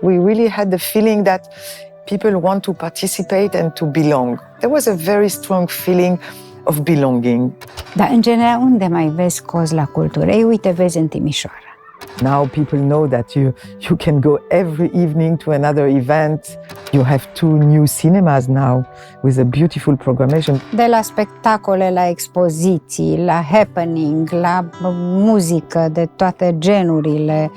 We really had the feeling that people want to participate and to belong. There was a very strong feeling of belonging. Dar în general, unde mai vezi cozi la cultură? Ei, uite, vezi în Timișoara. Now people know that you can go every evening to another event. You have 2 new cinemas now with a beautiful programmation. De la spectacole, la expoziții, la happening, la muzică de toate genurile,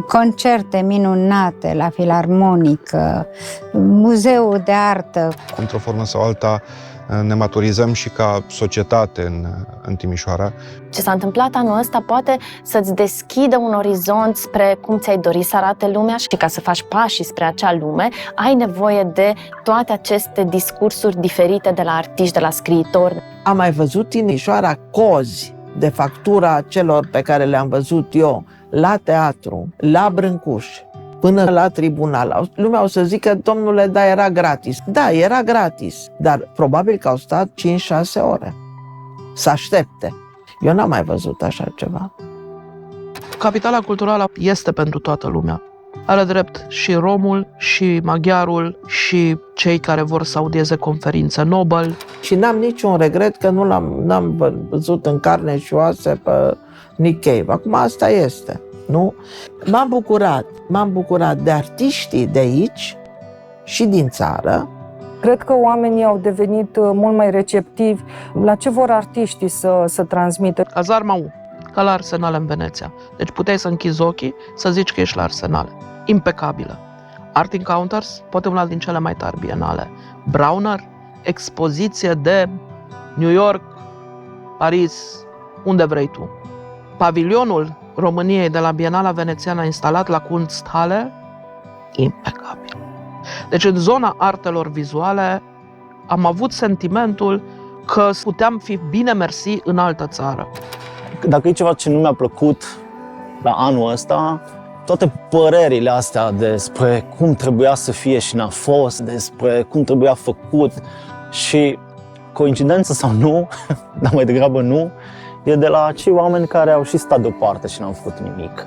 concerte minunate la filarmonică, muzeul de artă. Într-o formă sau alta ne maturizăm și ca societate în Timișoara. Ce s-a întâmplat anul ăsta poate să-ți deschidă un orizont spre cum ți-ai dori să arate lumea și ca să faci pașii spre acea lume, ai nevoie de toate aceste discursuri diferite de la artiști, de la scriitori. Am mai văzut Timișoara cozi de factura celor pe care le-am văzut eu la teatru, la Brâncuș, până la tribunal. Lumea o să zică, domnule, da, era gratis. Da, era gratis, dar probabil că au stat 5-6 ore să aștepte. Eu n-am mai văzut așa ceva. Capitala culturală este pentru toată lumea. Are drept și romul, și maghiarul, și cei care vor să audieze conferințe Nobel. Și n-am niciun regret că n-am văzut în carne și oase pe Nick Cave. Acum asta este. Nu? M-am bucurat de artiștii de aici și din țară. Cred că oamenii au devenit mult mai receptivi la ce vor artiștii să transmită. Cazarma ca la Arsenale în Veneția. Deci puteai să închizi ochii, să zici că ești la Arsenale. Impecabilă. Art Encounters, poate una din cele mai tari bienale. Brauner, expoziție de New York, Paris, unde vrei tu. Pavilionul României de la Bienala Venețiană instalat la Kunsthalle, impecabil. Deci în zona artelor vizuale am avut sentimentul că puteam fi bine mersi în altă țară. Dacă e ceva ce nu mi-a plăcut la anul ăsta, toate părerile astea despre cum trebuia să fie și n-a fost, despre cum trebuia făcut și coincidență sau nu, dar mai degrabă nu, e de la acei oameni care au și stat deoparte și n-au făcut nimic.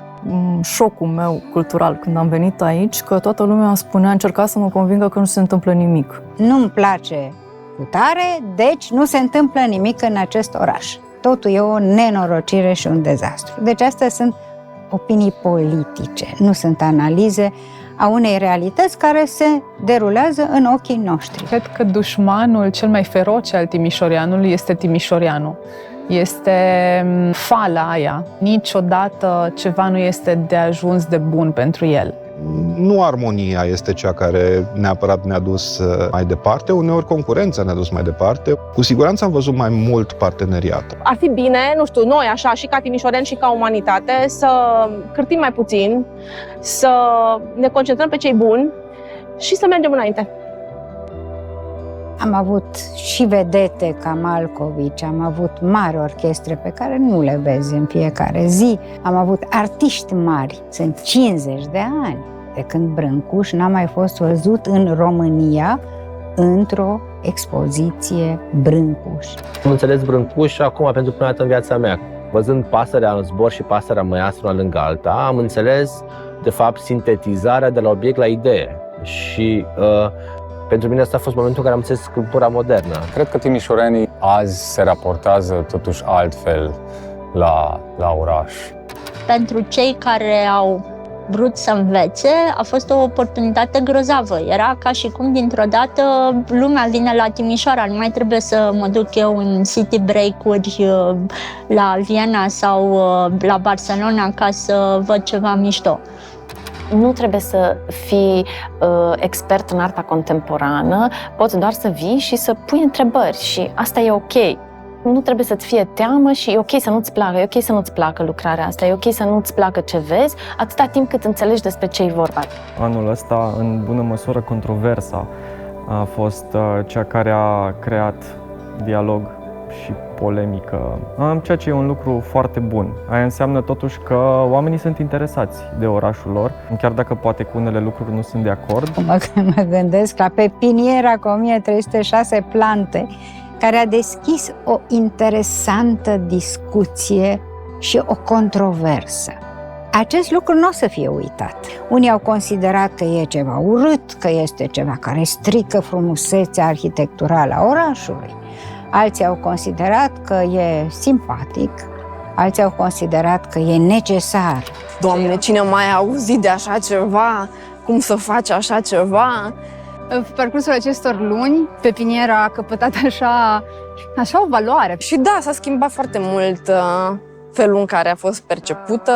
Șocul meu cultural când am venit aici, că toată lumea spunea, încerca să mă convingă că nu se întâmplă nimic. Nu-mi place cutare, deci nu se întâmplă nimic în acest oraș. Totul e o nenorocire și un dezastru. Deci astea sunt opinii politice, nu sunt analize a unei realități care se derulează în ochii noștri. Cred că dușmanul cel mai feroce al timișoreanului este timișoreanul. Este fala aia. Niciodată ceva nu este de ajuns de bun pentru el. Nu armonia este cea care neapărat ne-a dus mai departe, uneori concurența ne-a dus mai departe. Cu siguranță am văzut mai mult parteneriat. Ar fi bine, nu știu, noi așa, și ca timișoreni și ca umanitate, să cârtim mai puțin, să ne concentrăm pe cei buni și să mergem înainte. Am avut și vedete ca Malcovici, am avut mari orchestre pe care nu le vezi în fiecare zi, am avut artiști mari, sunt 50 de ani de când Brâncuș n-a mai fost văzut în România într-o expoziție Brâncuș. Am înțeles Brâncuș acum pentru prima dată în viața mea. Văzând pasărea în zbor și pasărea măiastră una lângă alta, am înțeles, de fapt, sintetizarea de la obiect la idee. Și pentru mine asta a fost momentul în care am înțeles cultura modernă. Cred că timișorenii azi se raportează totuși altfel la oraș. Pentru cei care au vrut să învețe, a fost o oportunitate grozavă. Era ca și cum dintr-o dată lumea vine la Timișoara, nu mai trebuie să mă duc eu în city break-uri la Viena sau la Barcelona ca să văd ceva mișto. Nu trebuie să fii expert în arta contemporană, poți doar să vii și să pui întrebări și asta e ok. Nu trebuie să-ți fie teamă și e ok să nu-ți placă, e ok să nu-ți placă lucrarea asta, e ok să nu-ți placă ce vezi, atâta timp cât înțelegi despre ce e vorba. Anul ăsta, în bună măsură, controversa a fost cea care a creat dialog și polemică, ceea ce e un lucru foarte bun. Aia înseamnă totuși că oamenii sunt interesați de orașul lor, chiar dacă poate cu unele lucruri nu sunt de acord. Mă gândesc la pepiniera cu 1306 plante, care a deschis o interesantă discuție și o controversă. Acest lucru nu o să fie uitat. Unii au considerat că e ceva urât, că este ceva care strică frumusețea arhitecturală a orașului. Alții au considerat că e simpatic, alții au considerat că e necesar. Doamne, cine mai a auzit de așa ceva? Cum să faci așa ceva? Pe parcursul acestor luni, pepiniera a căpătat așa o valoare. Și da, s-a schimbat foarte mult felul în care a fost percepută.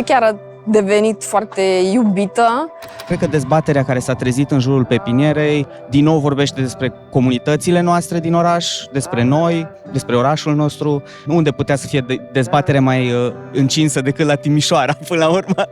Chiar a devenit foarte iubită. Cred că dezbaterea care s-a trezit în jurul pepinierei din nou vorbește despre comunitățile noastre din oraș, despre noi, despre orașul nostru, unde putea să fie dezbatere mai încinsă decât la Timișoara, până la urmă.